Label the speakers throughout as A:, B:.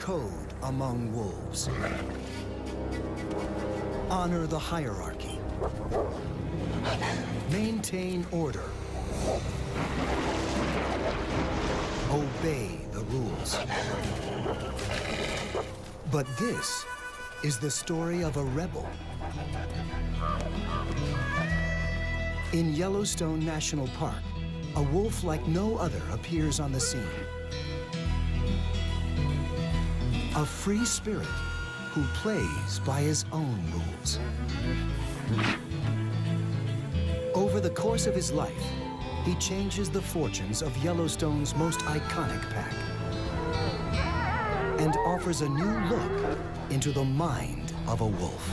A: code among wolves. Honor the hierarchy. Maintain order. Obey the rules. But this is the story of a rebel. In Yellowstone National Park, a wolf like no other appears on the scene. A free spirit who plays by his own rules. Over the course of his life, he changes the fortunes of Yellowstone's most iconic pack and offers a new look into the mind of a wolf.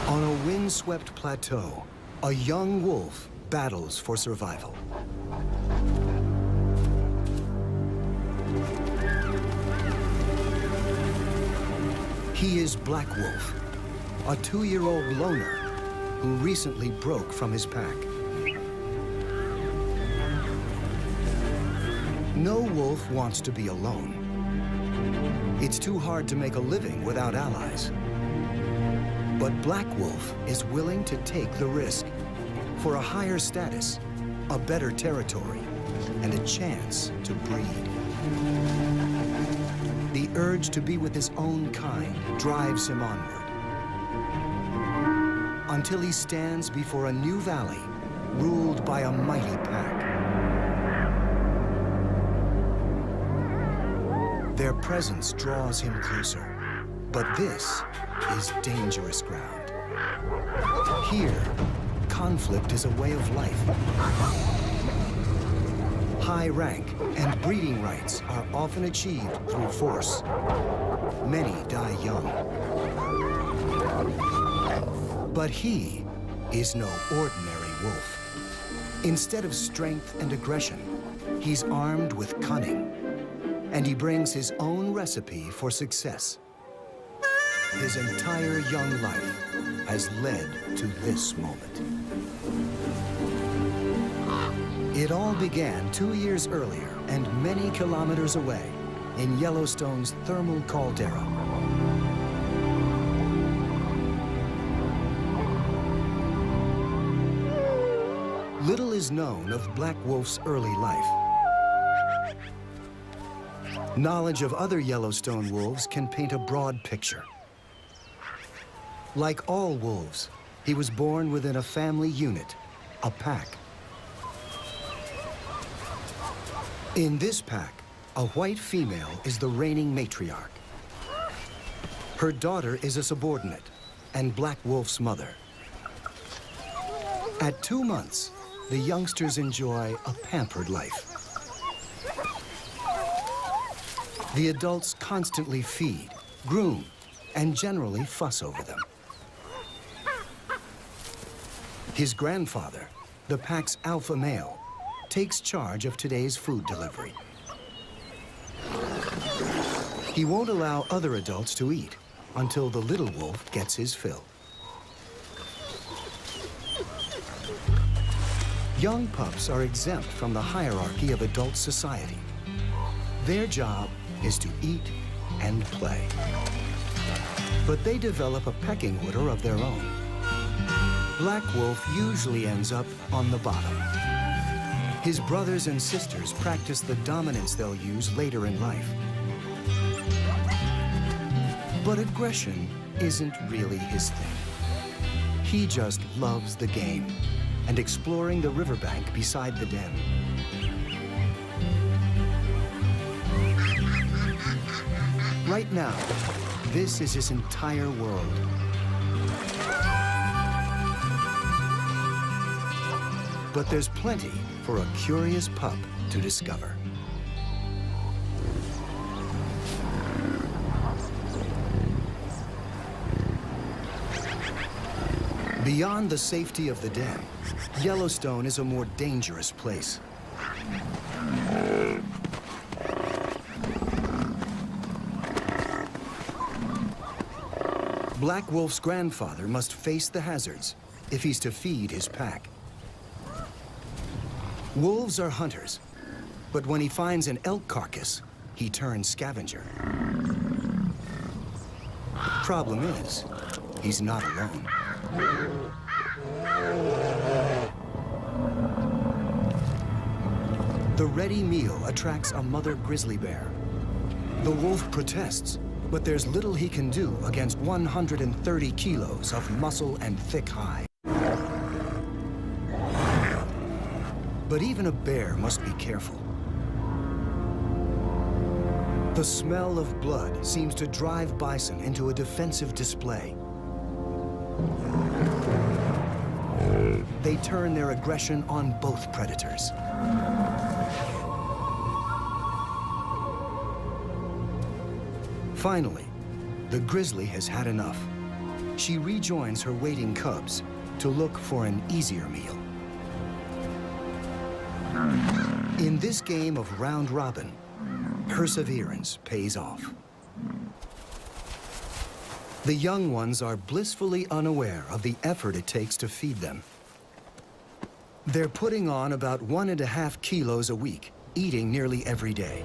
A: On a windswept plateau, a young wolf battles for survival. He is Black Wolf, a 2-year-old loner who recently broke from his pack. No wolf wants to be alone. It's too hard to make a living without allies. But Black Wolf is willing to take the risk for a higher status, a better territory, and a chance to breed. The urge to be with his own kind drives him onward until he stands before a new valley ruled by a mighty pack. Their presence draws him closer, but this is dangerous ground. Here, conflict is a way of life. High rank and breeding rights are often achieved through force. Many die young. But he is no ordinary wolf. Instead of strength and aggression, he's armed with cunning, and he brings his own recipe for success. His entire young life has led to this moment. It all began 2 years earlier and many kilometers away in Yellowstone's thermal caldera. Little is known of Black Wolf's early life. Knowledge of other Yellowstone wolves can paint a broad picture. Like all wolves, he was born within a family unit, a pack. In this pack, a white female is the reigning matriarch. Her daughter is a subordinate and Black Wolf's mother. At 2 months, the youngsters enjoy a pampered life. The adults constantly feed, groom, and generally fuss over them. His grandfather, the pack's alpha male, takes charge of today's food delivery. He won't allow other adults to eat until the little wolf gets his fill. Young pups are exempt from the hierarchy of adult society. Their job is to eat and play. But they develop a pecking order of their own. Black Wolf usually ends up on the bottom. His brothers and sisters practice the dominance they'll use later in life. But aggression isn't really his thing. He just loves the game and exploring the riverbank beside the den. Right now, this is his entire world. But there's plenty for a curious pup to discover. Beyond the safety of the den, Yellowstone is a more dangerous place. Black Wolf's grandfather must face the hazards if he's to feed his pack. Wolves are hunters, but when he finds an elk carcass, he turns scavenger. Problem is, he's not alone. The ready meal attracts a mother grizzly bear. The wolf protests, but there's little he can do against 130 kilos of muscle and thick hide. But even a bear must be careful. The smell of blood seems to drive bison into a defensive display. They turn their aggression on both predators. Finally, the grizzly has had enough. She rejoins her waiting cubs to look for an easier meal. In this game of round robin, perseverance pays off. The young ones are blissfully unaware of the effort it takes to feed them. They're putting on about 1.5 kilos a week, eating nearly every day.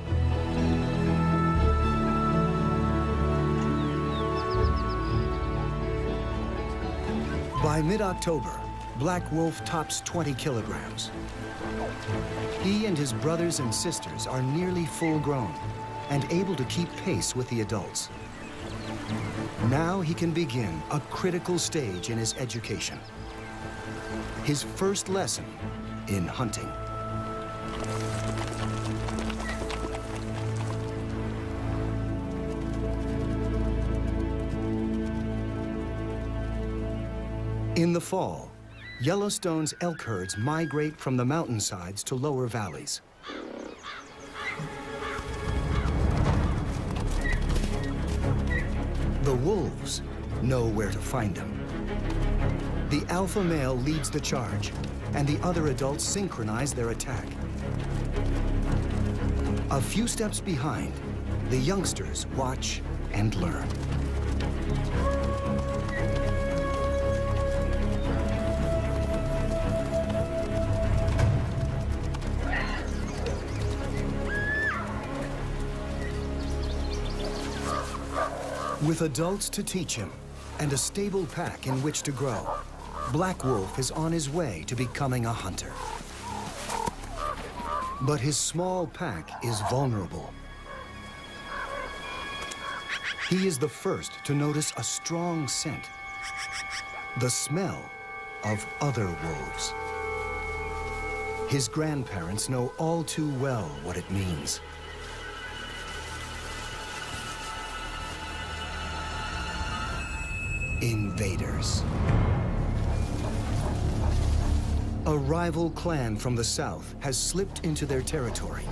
A: By mid-October, Black Wolf tops 20 kilograms. He and his brothers and sisters are nearly full-grown and able to keep pace with the adults. Now he can begin a critical stage in his education. His first lesson in hunting. In the fall, Yellowstone's elk herds migrate from the mountainsides to lower valleys. The wolves know where to find them. The alpha male leads the charge, and the other adults synchronize their attack. A few steps behind, the youngsters watch and learn. With adults to teach him and a stable pack in which to grow, Black Wolf is on his way to becoming a hunter. But his small pack is vulnerable. He is the first to notice a strong scent, the smell of other wolves. His grandparents know all too well what it means. Invaders. A rival clan from the south has slipped into their territory.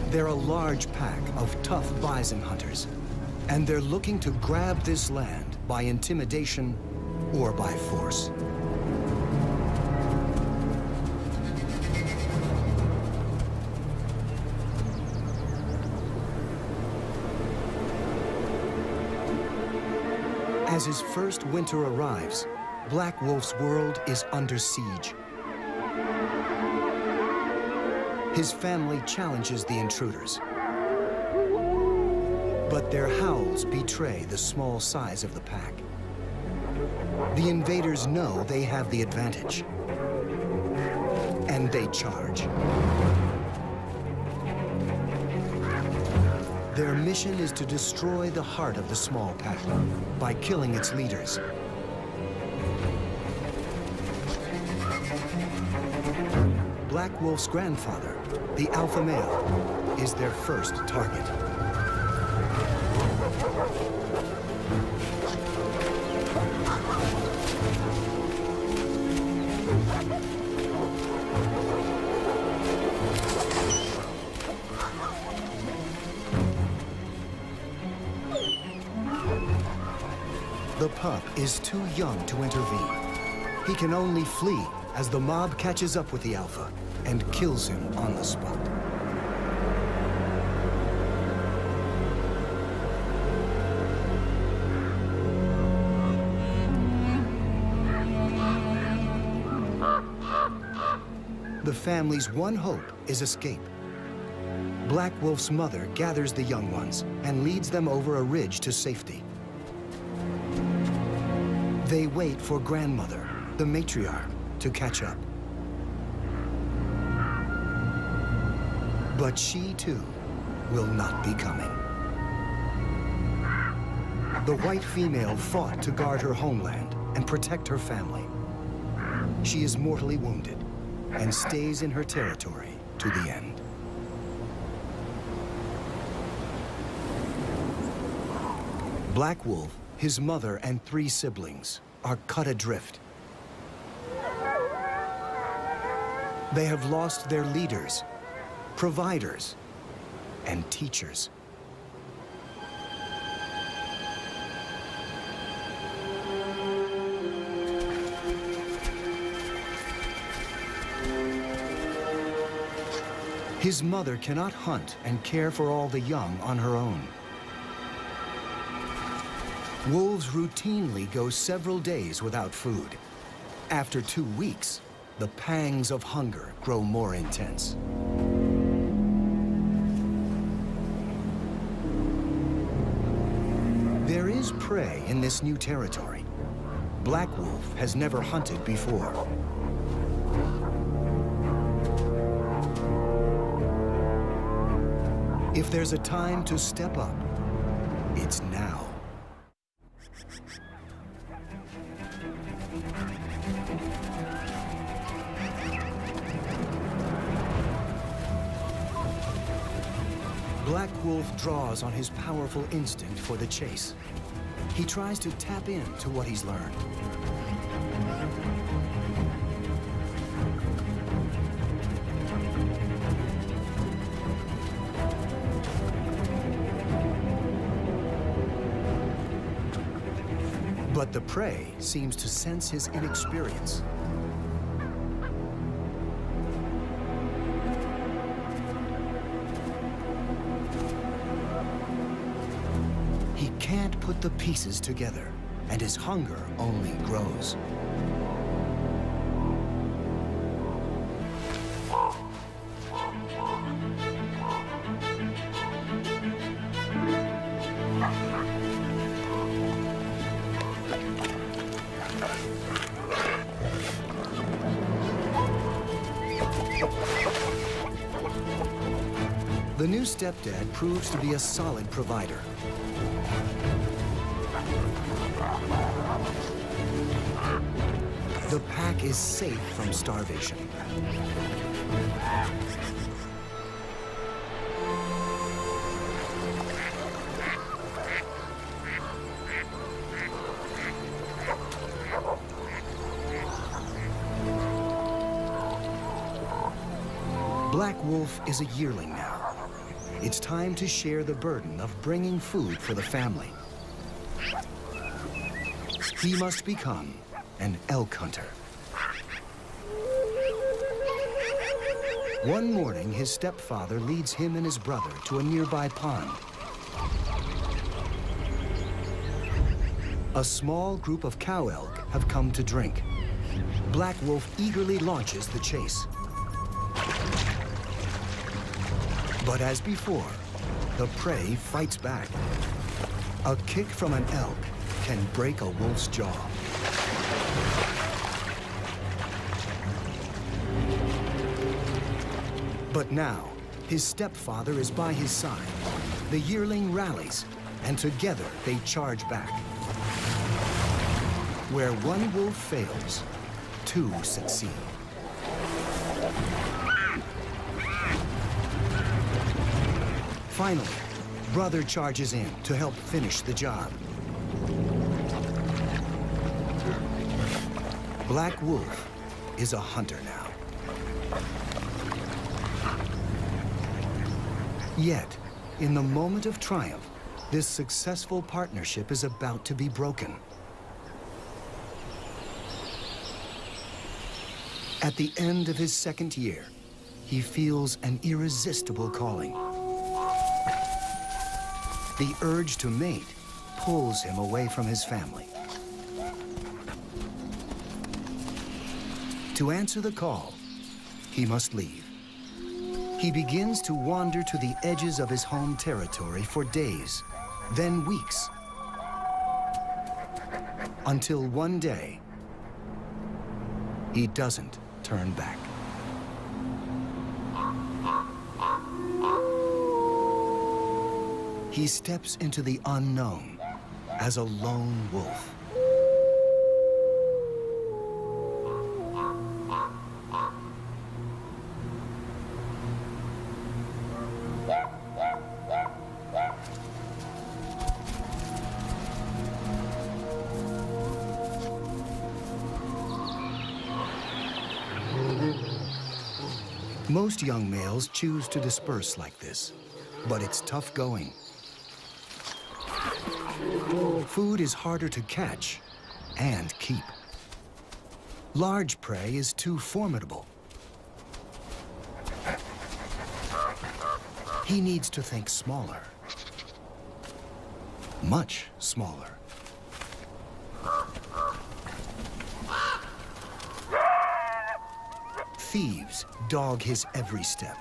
A: They're a large pack of tough bison hunters, and they're looking to grab this land by intimidation or by force. As his first winter arrives, Black Wolf's world is under siege. His family challenges the intruders, but their howls betray the small size of the pack. The invaders know they have the advantage, and they charge. Their mission is to destroy the heart of the small pack by killing its leaders. Black Wolf's grandfather, the alpha male, is their first target. The pup is too young to intervene, He can only flee as the mob catches up with the Alpha and kills him on the spot. The family's one hope is escape. Black Wolf's mother gathers the young ones and leads them over a ridge to safety. They wait for grandmother, the matriarch, to catch up. But she, too, will not be coming. The white female fought to guard her homeland and protect her family. She is mortally wounded and stays in her territory to the end. Black Wolf, his mother, and 3 siblings are cut adrift. They have lost their leaders, providers, and teachers. His mother cannot hunt and care for all the young on her own. Wolves routinely go several days without food. After 2 weeks, the pangs of hunger grow more intense. There is prey in this new territory. Black Wolf has never hunted before. If there's a time to step up, it's now. Black Wolf draws on his powerful instinct for the chase. He tries to tap into what he's learned. But the prey seems to sense his inexperience. He can't put the pieces together, and his hunger only grows. The new stepdad proves to be a solid provider. The pack is safe from starvation. Black Wolf is a yearling now. It's time to share the burden of bringing food for the family. He must become an elk hunter. One morning, his stepfather leads him and his brother to a nearby pond. A small group of cow elk have come to drink. Black Wolf eagerly launches the chase. But as before, the prey fights back. A kick from an elk can break a wolf's jaw. But now, his stepfather is by his side. The yearling rallies, and together they charge back. Where one wolf fails, 2 succeed. Finally, brother charges in to help finish the job. Black Wolf is a hunter now. Yet, in the moment of triumph, this successful partnership is about to be broken. At the end of his second year, he feels an irresistible calling. The urge to mate pulls him away from his family. To answer the call, he must leave. He begins to wander to the edges of his home territory for days, then weeks, until one day, he doesn't turn back. He steps into the unknown as a lone wolf. Most young males choose to disperse like this, but it's tough going. Food is harder to catch and keep. Large prey is too formidable. He needs to think smaller, much smaller. Thieves dog his every step.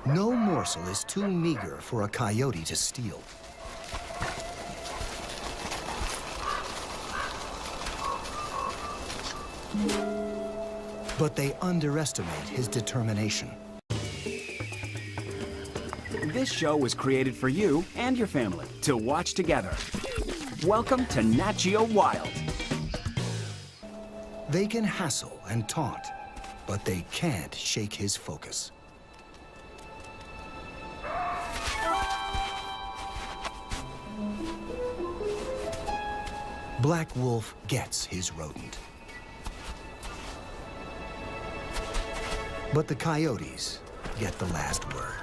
A: No morsel is too meager for a coyote to steal. But they underestimate his determination.
B: This show was created for you and your family to watch together. Welcome to Nat Geo Wild.
A: They can hassle and taunt, but they can't shake his focus. Black Wolf gets his rodent. But the coyotes get the last word.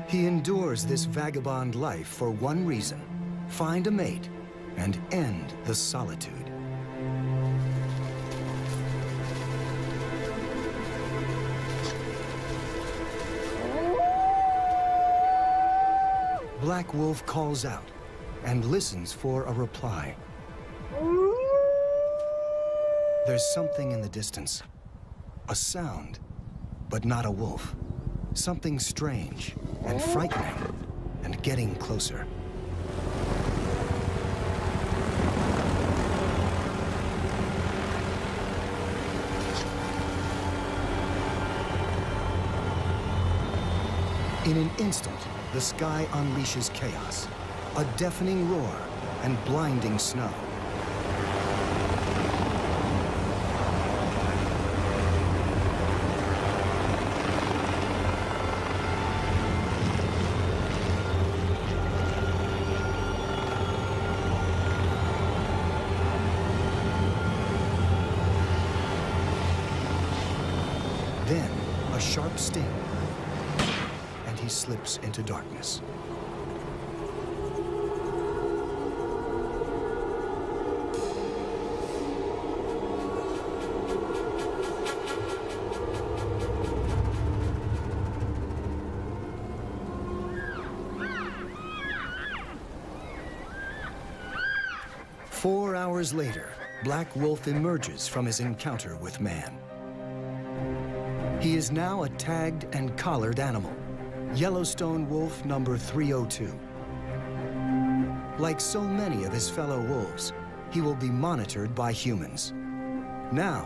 A: He endures this vagabond life for one reason: find a mate and end the solitude. Black Wolf calls out and listens for a reply. There's something in the distance, a sound, but not a wolf. Something strange and frightening and getting closer. In an instant, the sky unleashes chaos, a deafening roar and blinding snow. Then, a sharp sting, and he slips into darkness. Four hours later, Black Wolf emerges from his encounter with man. He is now a tagged and collared animal, Yellowstone wolf number 302. Like so many of his fellow wolves, he will be monitored by humans. Now,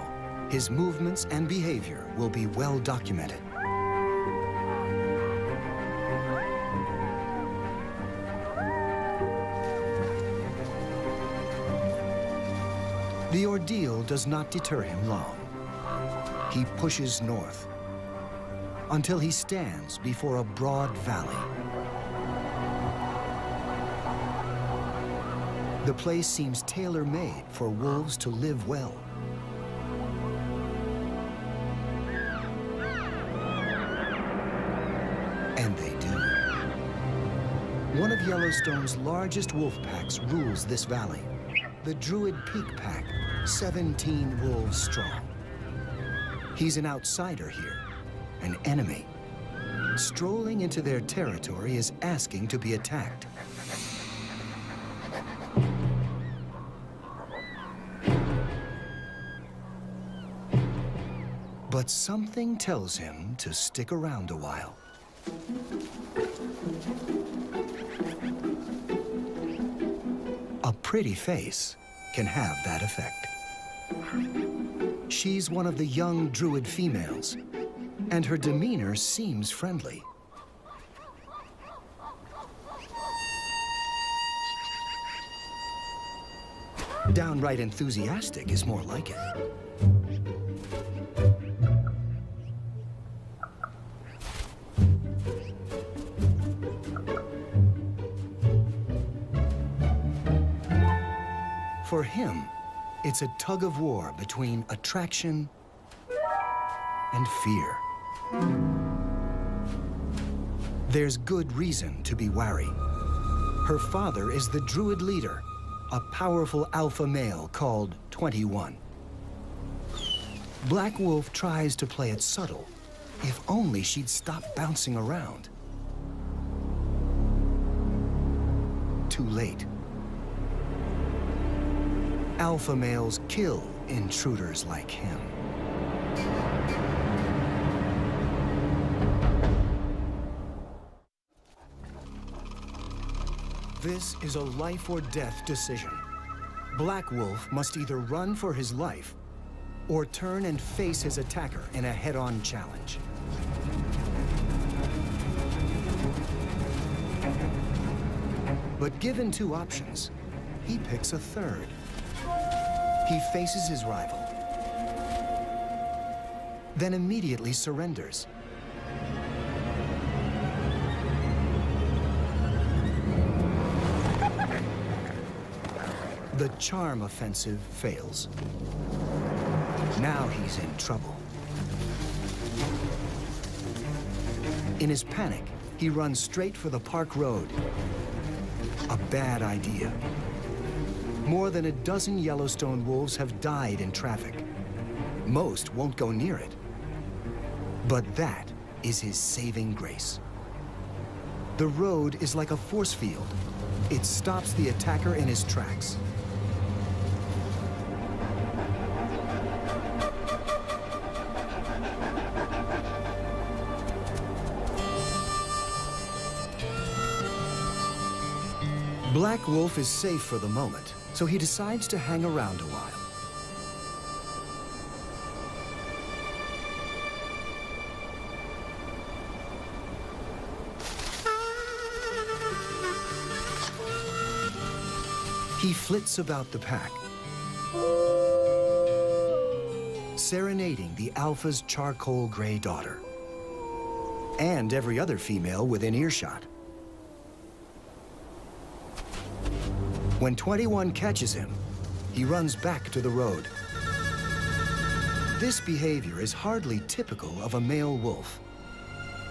A: his movements and behavior will be well documented. The ordeal does not deter him long. He pushes north until he stands before a broad valley. The place seems tailor-made for wolves to live well. And they do. One of Yellowstone's largest wolf packs rules this valley. The Druid Peak Pack, 17 wolves strong. He's an outsider here, an enemy. Strolling into their territory is asking to be attacked. But something tells him to stick around a while. A pretty face can have that effect. She's one of the young Druid females, and her demeanor seems friendly. Downright enthusiastic is more like it. For him, it's a tug of war between attraction and fear. There's good reason to be wary. Her father is the Druid leader, a powerful alpha male called 21. Black Wolf tries to play it subtle. If only she'd stop bouncing around. Too late. Alpha males kill intruders like him. This is a life or death decision. Black Wolf must either run for his life or turn and face his attacker in a head-on challenge. But given two options, he picks a third. He faces his rival, then immediately surrenders. The charm offensive fails. Now he's in trouble. In his panic, he runs straight for the park road. A bad idea. More than a dozen Yellowstone wolves have died in traffic. Most won't go near it. But that is his saving grace. The road is like a force field. It stops the attacker in his tracks. Black Wolf is safe for the moment, so he decides to hang around a while. He flits about the pack, serenading the alpha's charcoal gray daughter, and every other female within earshot. When 21 catches him, he runs back to the road. This behavior is hardly typical of a male wolf.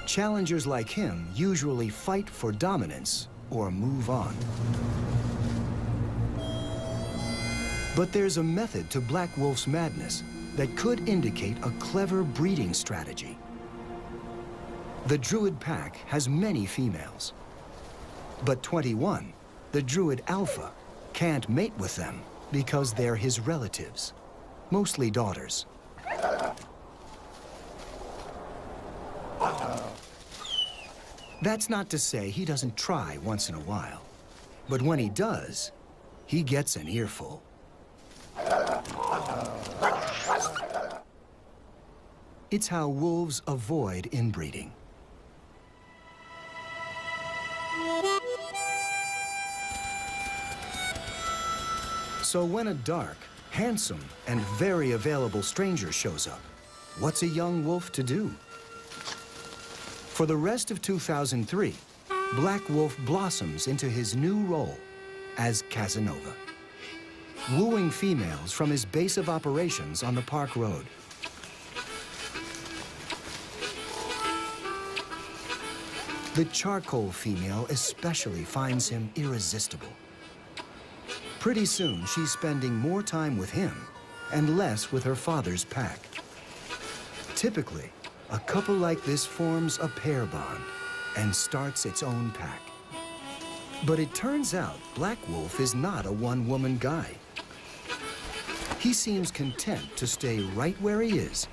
A: Challengers like him usually fight for dominance or move on. But there's a method to Black Wolf's madness that could indicate a clever breeding strategy. The Druid pack has many females, but 21, the Druid alpha, can't mate with them because they're his relatives, mostly daughters. That's not to say he doesn't try once in a while, but when he does, he gets an earful. It's how wolves avoid inbreeding. So when a dark, handsome, and very available stranger shows up, what's a young wolf to do? For the rest of 2003, Black Wolf blossoms into his new role as Casanova. wooing females from his base of operations on the Park Road. The charcoal female especially finds him irresistible. Pretty soon, she's spending more time with him and less with her father's pack. Typically, a couple like this forms a pair bond and starts its own pack. But it turns out Black Wolf is not a one-woman guy. He seems content to stay right where he is,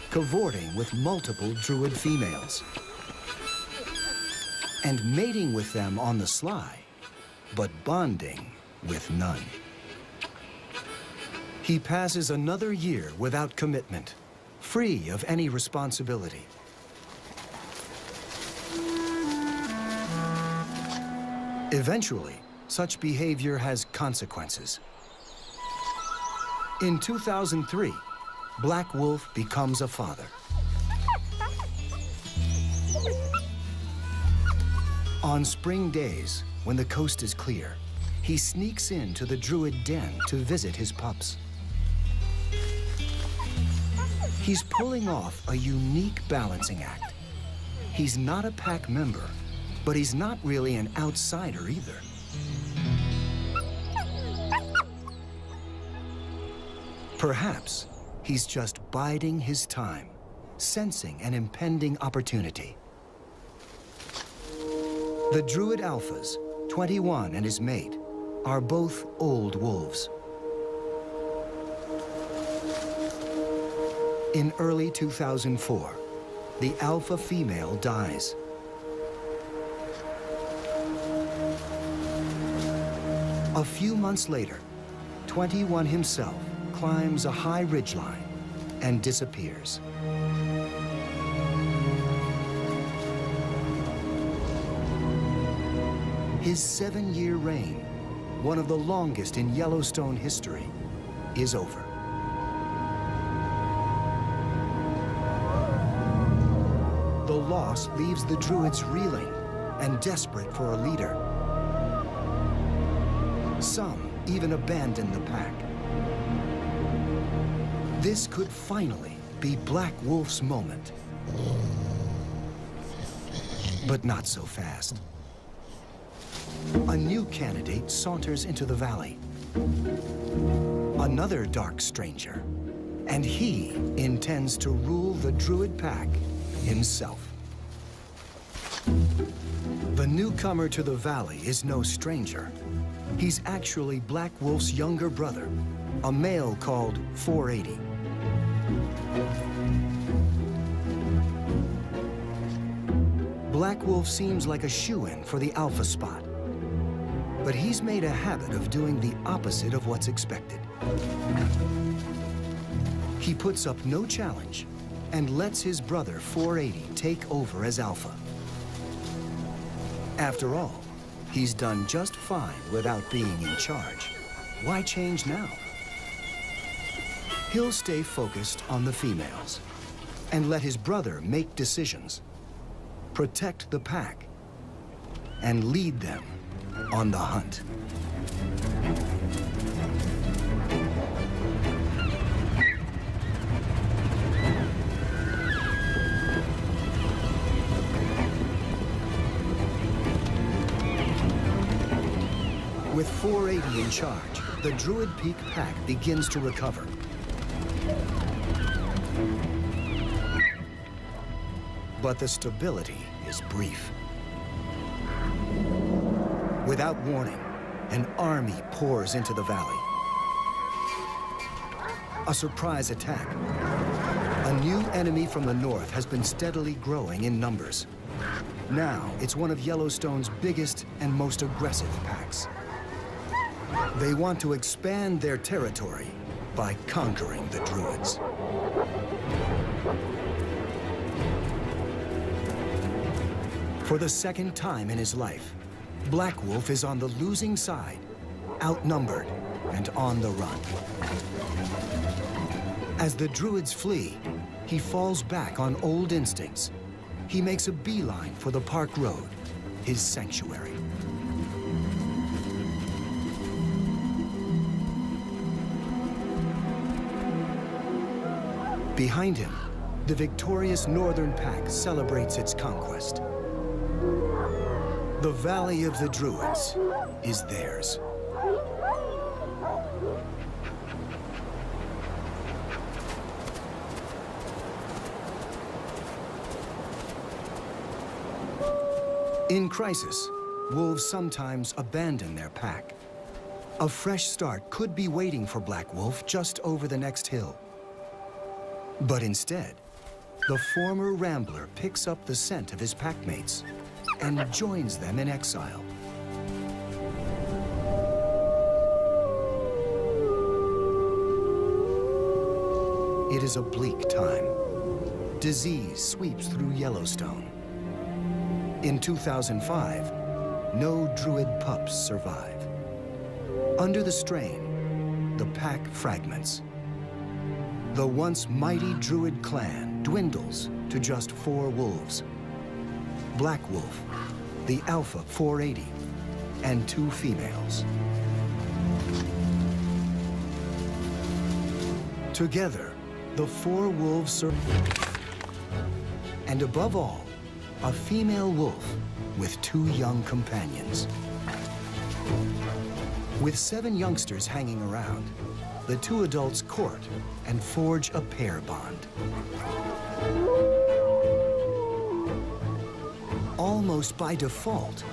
A: cavorting with multiple druid females and mating with them on the sly, but bonding with none. He passes another year without commitment, free of any responsibility. Eventually, such behavior has consequences. In 2003, Black Wolf becomes a father. On spring days, when the coast is clear, he sneaks into the druid den to visit his pups. He's pulling off a unique balancing act. He's not a pack member, but he's not really an outsider either. Perhaps he's just biding his time, sensing an impending opportunity. The Druid Alphas, 21 and his mate, are both old wolves. In early 2004, the alpha female dies. A few months later, 21 himself climbs a high ridgeline and disappears. His 7-year reign, one of the longest in Yellowstone history, is over. The loss leaves the druids reeling and desperate for a leader. Some even abandon the pack. This could finally be Black Wolf's moment. But not so fast. A new candidate saunters into the valley. Another dark stranger, and he intends to rule the druid pack himself. The newcomer to the valley is no stranger. He's actually Black Wolf's younger brother, a male called 480. Black Wolf seems like a shoo-in for the alpha spot, but he's made a habit of doing the opposite of what's expected. He puts up no challenge and lets his brother 480 take over as alpha. After all, he's done just fine without being in charge. Why change now? He'll stay focused on the females and let his brother make decisions, protect the pack, and lead them on the hunt. With 480 in charge, the Druid Peak pack begins to recover. But the stability is brief. Without warning, an army pours into the valley. A surprise attack. A new enemy from the north has been steadily growing in numbers. Now, it's one of Yellowstone's biggest and most aggressive packs. They want to expand their territory by conquering the Druids. For the second time in his life, Black Wolf is on the losing side, outnumbered and on the run. As the Druids flee, he falls back on old instincts. He makes a beeline for the Park Road, his sanctuary. Behind him, the victorious northern pack celebrates its conquest. The Valley of the Druids is theirs. In crisis, wolves sometimes abandon their pack. A fresh start could be waiting for Black Wolf just over the next hill. But instead, the former rambler picks up the scent of his packmates and joins them in exile. It is a bleak time. Disease sweeps through Yellowstone. In 2005, no druid pups survive. Under the strain, the pack fragments. The once mighty druid clan dwindles to just 4 wolves. Black Wolf, the Alpha 480, and 2 females. Together, the 4 wolves survive. And above all, a female wolf with 2 young companions. With 7 youngsters hanging around, the 2 adults court and forge a pair bond. Almost by default,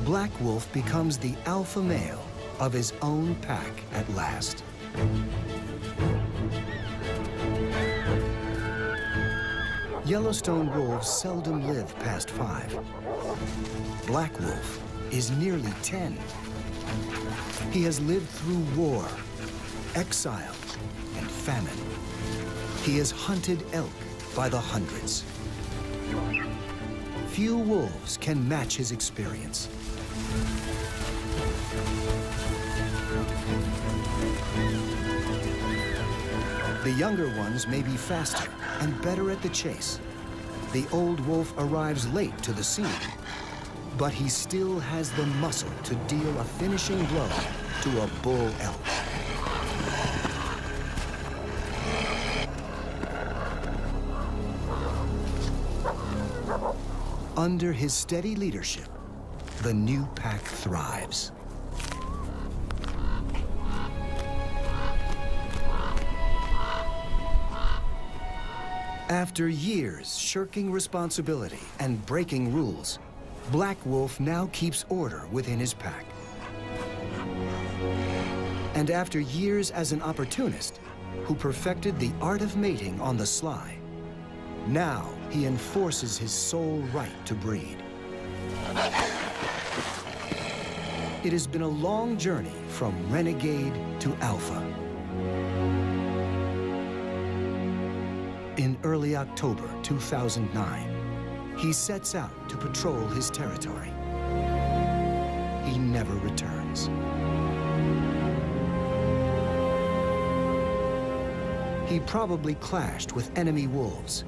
A: Black Wolf becomes the alpha male of his own pack at last. Yellowstone wolves seldom live past 5. Black Wolf is nearly 10. He has lived through war, exile, and famine. He has hunted elk by the hundreds. Few wolves can match his experience. The younger ones may be faster and better at the chase. The old wolf arrives late to the scene, but he still has the muscle to deal a finishing blow to a bull elk. Under his steady leadership, the new pack thrives. After years shirking responsibility and breaking rules, Black Wolf now keeps order within his pack. And after years as an opportunist who perfected the art of mating on the sly, now he enforces his sole right to breed. It has been a long journey from renegade to alpha. In early October 2009, he sets out to patrol his territory. He never returns. He probably clashed with enemy wolves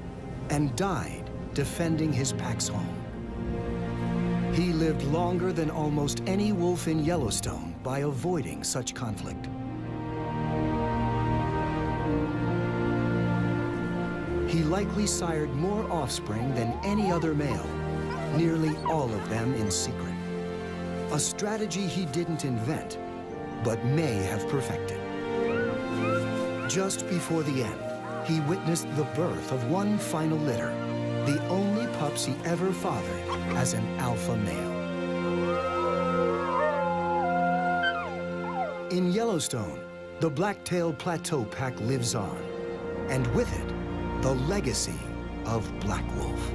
A: and died defending his pack's home. He lived longer than almost any wolf in Yellowstone by avoiding such conflict. He likely sired more offspring than any other male, nearly all of them in secret. A strategy he didn't invent, but may have perfected. Just before the end, he witnessed the birth of one final litter, the only pups he ever fathered as an alpha male. In Yellowstone, the Blacktail Plateau pack lives on, and with it, the legacy of Black Wolf.